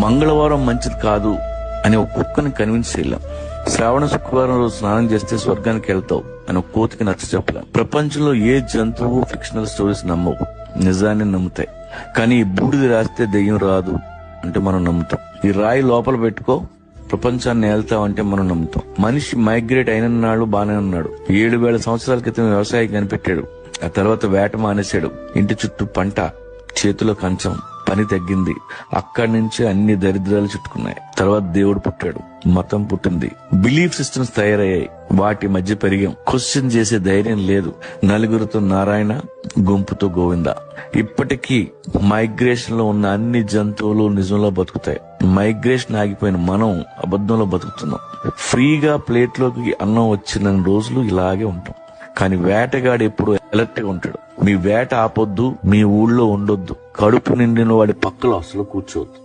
మంగళవారం మంచిది కాదు అని ఒక కుక్కని కన్విన్స్ చేయలేం. శ్రావణ శుక్రవారం రోజు స్నానం చేస్తే స్వర్గానికి వెళ్తావు అని ఒక కోతికి నచ్చ చెప్పలేం. ప్రపంచంలో ఏ జంతువు ఫిక్షనల్ స్టోరీస్ నమ్మవు, నిజాన్ని నమ్ముతాయి. కానీ ఈ బూడిది రాస్తే దెయ్యం రాదు అంటే మనం నమ్ముతాం. ఈ రాయి లోపల పెట్టుకో ప్రపంచాన్ని ఏళ్తావంటే మనం నమ్ముతాం. మనిషి మైగ్రేట్ అయిన నాడు బానే ఉన్నాడు. 7,000 సంవత్సరాల క్రితం వ్యవసాయం కనిపెట్టాడు. ఆ తర్వాత వేట మానేశాడు. ఇంటి చుట్టూ పంట, చేతిలో కంచం, పని తగ్గింది. అక్కడి నుంచి అన్ని దరిద్రాలు చుట్టుకున్నాయి. తర్వాత దేవుడు పుట్టాడు, మతం పుట్టింది, బిలీఫ్ సిస్టమ్స్ తయారయ్యాయి. వాటి మధ్య పెరిగాం. క్వశ్చన్ చేసే ధైర్యం లేదు. నలుగురితో నారాయణ, గుంపుతో గోవింద. ఇప్పటికీ మైగ్రేషన్ లో ఉన్న అన్ని జంతువులు నిజంలో బతుకుతాయి. మైగ్రేషన్ ఆగిపోయిన మనం అబద్ధంలో బతుకుతున్నాం. ఫ్రీగా ప్లేట్లోకి అన్నం వచ్చిన రోజులు ఇలాగే ఉంటాం. కానీ వేటగాడు ఎప్పుడు అలర్ట్ గా ఉంటాడు. మీ వేట ఆపొద్దు, మీ ఊళ్ళో ఉండొద్దు, కడుపు నిండిన వాడి పక్కలో అసలు కూర్చోవద్దు.